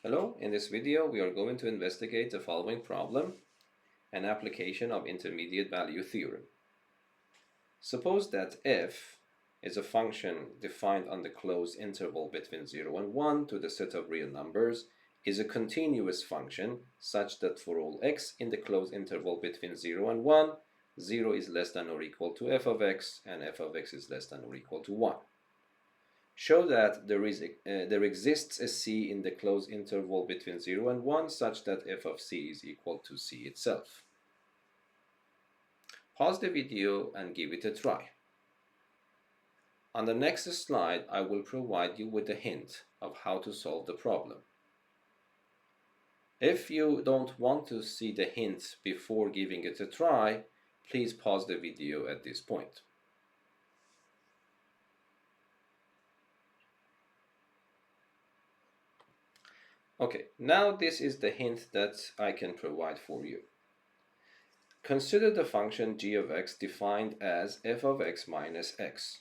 Hello, in this video we are going to investigate the following problem, an application of intermediate value theorem. Suppose that f is a function defined on the closed interval between 0 and 1 to the set of real numbers is a continuous function such that for all x in the closed interval between 0 and 1, 0 is less than or equal to f of x and f of x is less than or equal to 1. Show that there exists a c in the closed interval between 0 and 1 such that f of c is equal to c itself. Pause the video and give it a try. On the next slide, I will provide you with a hint of how to solve the problem. If you don't want to see the hint before giving it a try, please pause the video at this point. Okay, now this is the hint that I can provide for you. Consider the function g of x defined as f of x minus x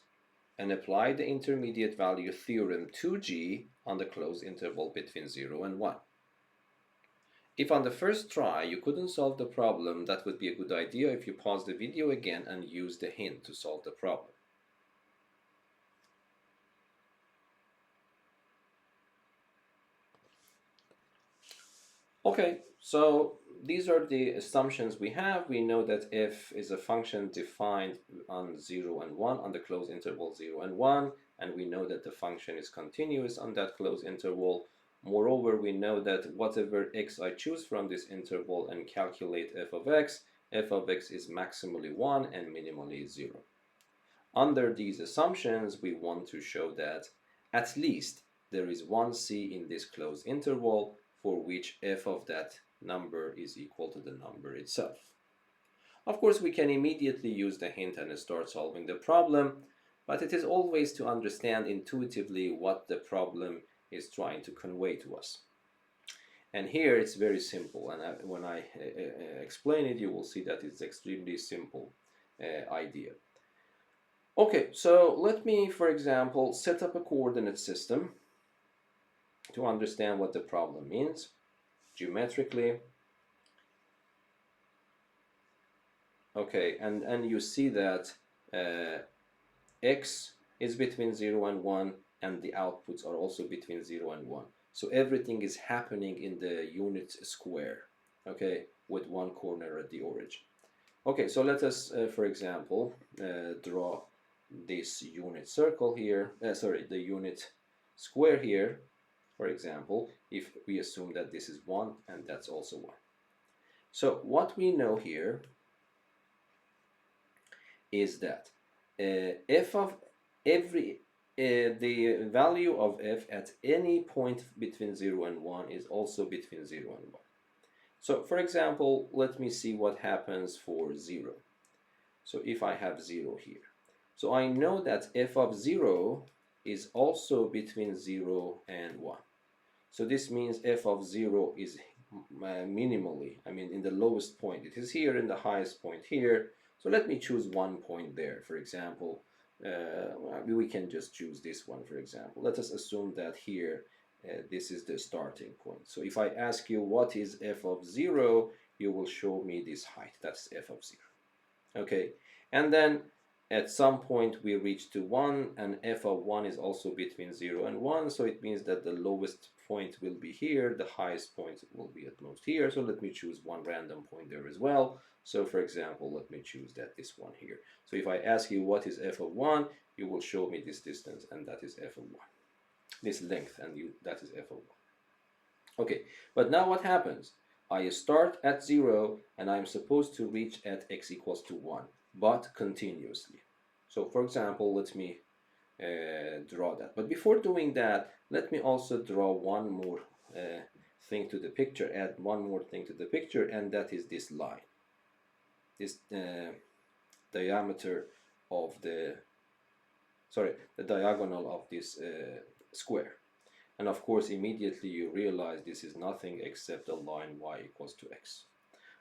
and apply the intermediate value theorem to g on the closed interval between 0 and 1. If on the first try you couldn't solve the problem, that would be a good idea if you pause the video again and use the hint to solve the problem. Okay, so these are the assumptions we have. We know that f is a function defined on 0 and 1, on the closed interval 0 and 1, and we know that the function is continuous on that closed interval. Moreover, we know that whatever x I choose from this interval and calculate f of x is maximally 1 and minimally 0. Under these assumptions, we want to show that at least there is one c in this closed interval for which f of that number is equal to the number itself. Of course, we can immediately use the hint and start solving the problem, but it is always to understand intuitively what the problem is trying to convey to us. And here it's very simple, and when I explain it, you will see that it's extremely simple idea. Okay, so let me, for example, set up a coordinate system to understand what the problem means geometrically. Okay, and you see that x is between 0 and 1 and the outputs are also between 0 and 1. So everything is happening in the unit square, okay, with one corner at the origin. Okay, so let us, for example, draw this unit circle here, the unit square here, for example, if we assume that this is 1 and that's also 1. So what we know here is that f of the value of f at any point between 0 and 1 is also between 0 and 1. So for example, let me see what happens for 0. So if I have 0 here, so I know that f of 0 is also between 0 and 1. So this means f of 0 is minimally, I mean in the lowest point it is here, in the highest point here. So let me choose one point there. For example, we can just choose this one, for example. Let us assume that here this is the starting point. So if I ask you what is f of 0, you will show me this height. That's f of 0. Okay, and then at some point we reach to 1, and f of 1 is also between 0 and 1, so it means that the lowest point will be here, the highest point will be at most here. So let me choose one random point there as well. So for example, let me choose this one here. So if I ask you what is f of 1, you will show me this distance, and that is f of 1. This length, and that is f of 1. Okay, but now what happens? I start at 0, and I'm supposed to reach at x equals to 1, but continuously. So for example, let me draw that. But before doing that, let me also draw one more thing to the picture, add one more thing to the picture, and that is this line. This diameter of the diagonal of this square. And of course, immediately you realize this is nothing except a line y equals to x.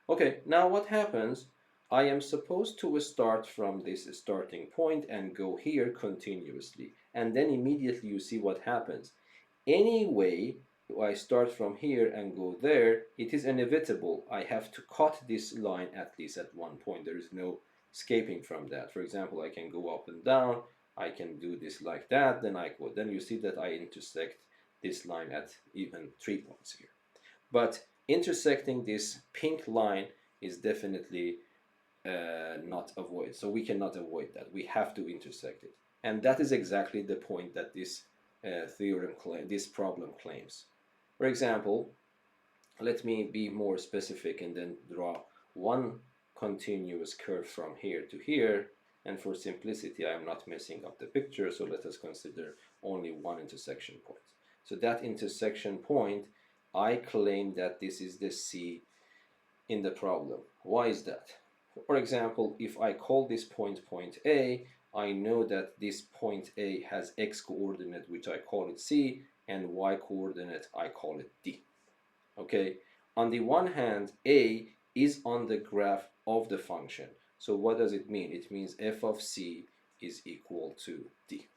Okay, now what happens? I am supposed to start from this starting point and go here continuously. And then immediately you see what happens. Anyway, I start from here and go there, it is inevitable. I have to cut this line at least at one point. There is no escaping from that. For example, I can go up and down. I can do this like that. Then I go. Then you see that I intersect this line at even 3 points here. But intersecting this pink line is definitely not avoided. So we cannot avoid that. We have to intersect it. And that is exactly the point that this this problem claims. For example, let me be more specific and then draw one continuous curve from here to here. And for simplicity, I am not messing up the picture, so let us consider only one intersection point. So that intersection point, I claim that this is the C in the problem. Why is that? For example, if I call this point point A, I know that this point A has x coordinate, which I call it C, and y coordinate, I call it D. Okay, on the one hand, A is on the graph of the function. So what does it mean? It means f of C is equal to D.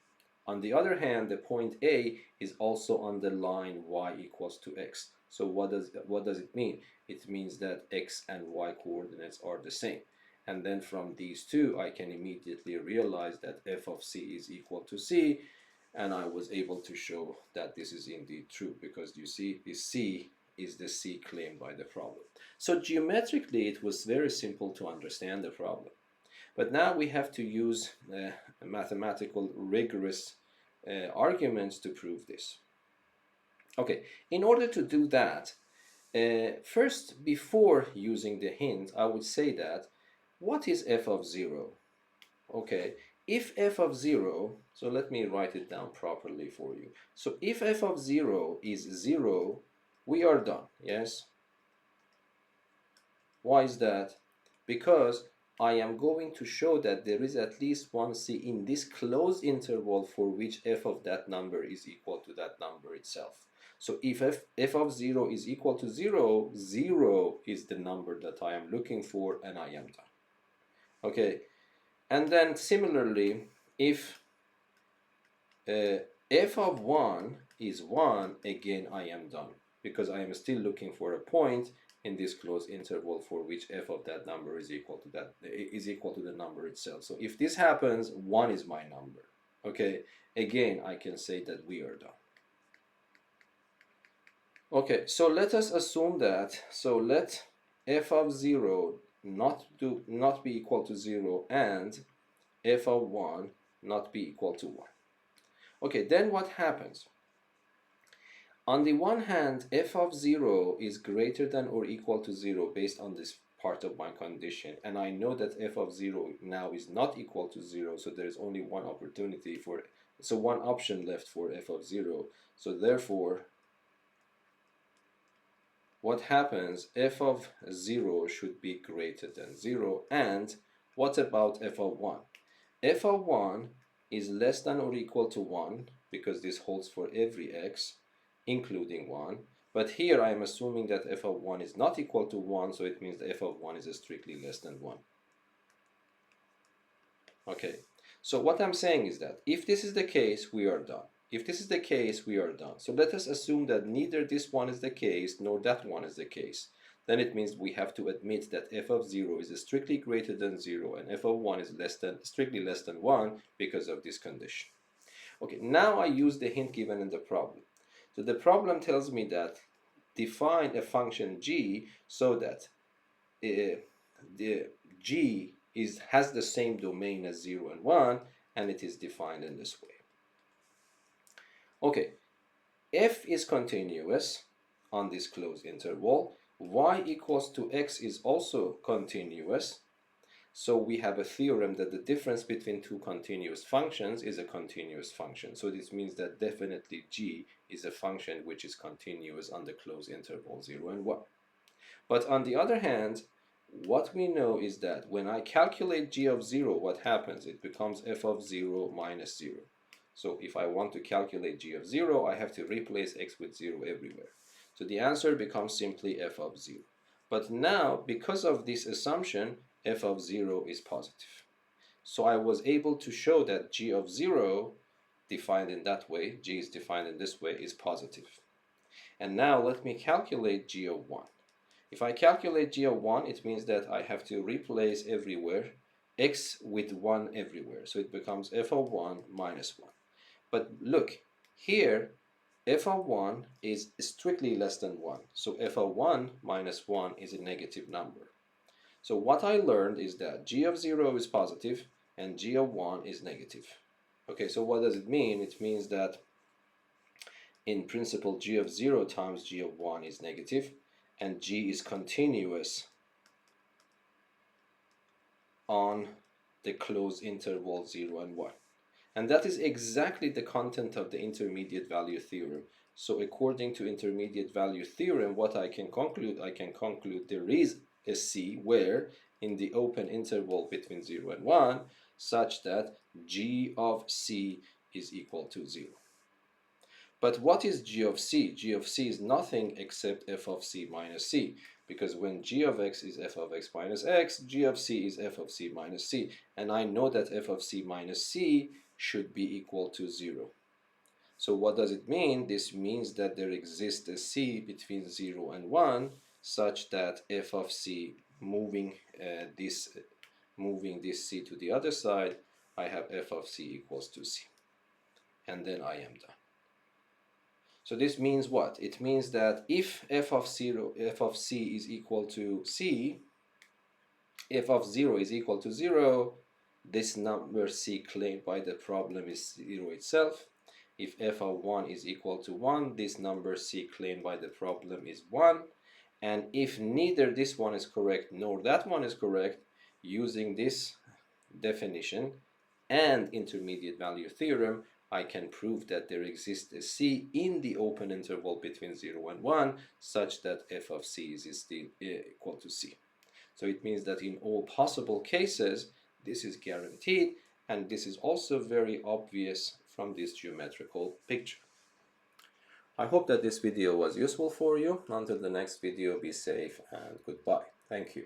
On the other hand, the point A is also on the line y equals to x. So what does it mean? It means that x and y coordinates are the same. And then from these two, I can immediately realize that f of C is equal to C, and I was able to show that this is indeed true, because you see, this C is the C claimed by the problem. So geometrically, it was very simple to understand the problem. But now we have to use mathematical rigorous arguments to prove this. Okay, in order to do that, first, before using the hint, I would say that what is f of 0? Okay, if f of 0, so let me write it down properly for you. So if f of 0 is 0, we are done, yes? Why is that? Because I am going to show that there is at least one C in this closed interval for which f of that number is equal to that number itself. So if f of 0 is equal to 0, 0 is the number that I am looking for, and I am done. Okay, and then similarly, if f of 1 is 1, again I am done, because I am still looking for a point in this closed interval for which f of that number is equal to the number itself. So if this happens, 1 is my number. Okay, again I can say that we are done. Okay, so let us assume that, so let f of 0 not be equal to 0 and f of 1 not be equal to 1. Okay, then what happens? On the one hand, f of 0 is greater than or equal to 0 based on this part of my condition, and I know that f of 0 now is not equal to 0, so there is only one opportunity for, so one option left for f of 0. So therefore, what happens? F of 0 should be greater than 0. And what about f of 1? F of 1 is less than or equal to 1, because this holds for every x, including 1. But here I am assuming that f of 1 is not equal to 1, so it means that f of 1 is strictly less than 1. Okay, so what I'm saying is that if this is the case, we are done. If this is the case, we are done. So let us assume that neither this one is the case nor that one is the case. Then it means we have to admit that f of 0 is strictly greater than 0 and f of 1 is strictly less than 1 because of this condition. Okay, now I use the hint given in the problem. So the problem tells me that define a function g so that the g has the same domain as 0 and 1, and it is defined in this way. Okay, f is continuous on this closed interval. Y equals to x is also continuous. So we have a theorem that the difference between two continuous functions is a continuous function. So this means that definitely g is a function which is continuous on the closed interval 0 and 1. But on the other hand, what we know is that when I calculate g of 0, what happens? It becomes f of 0 minus 0. So if I want to calculate g of 0, I have to replace x with 0 everywhere. So the answer becomes simply f of 0. But now, because of this assumption, f of 0 is positive. So I was able to show that g of 0, defined in that way, g is defined in this way, is positive. And now let me calculate g of 1. If I calculate g of 1, it means that I have to replace everywhere x with 1 everywhere. So it becomes f of 1 minus 1. But look, here f of 1 is strictly less than 1. So f of 1 minus 1 is a negative number. So what I learned is that g of 0 is positive and g of 1 is negative. Okay, so what does it mean? It means that in principle g of 0 times g of 1 is negative, and g is continuous on the closed interval 0 and 1. And that is exactly the content of the intermediate value theorem. So according to intermediate value theorem, what I can conclude there is a C where in the open interval between 0 and 1 such that g of C is equal to 0. But what is g of c? G of c is nothing except f of c minus c, because when g of x is f of x minus x, g of c is f of c minus c, and I know that f of c minus c should be equal to 0. So what does it mean? This means that there exists a c between 0 and 1 such that f of c moving this c to the other side, I have f of c equals to c, and then I am done. So this means what? It means that if f of c is equal to c, f of 0 is equal to 0, this number c claimed by the problem is 0 itself. If f of 1 is equal to 1, this number c claimed by the problem is 1. And if neither this one is correct nor that one is correct, using this definition and intermediate value theorem, I can prove that there exists a c in the open interval between 0 and 1 such that f of c is still equal to c. So it means that in all possible cases this is guaranteed, and this is also very obvious from this geometrical picture. I hope that this video was useful for you. Until the next video, be safe and goodbye. Thank you.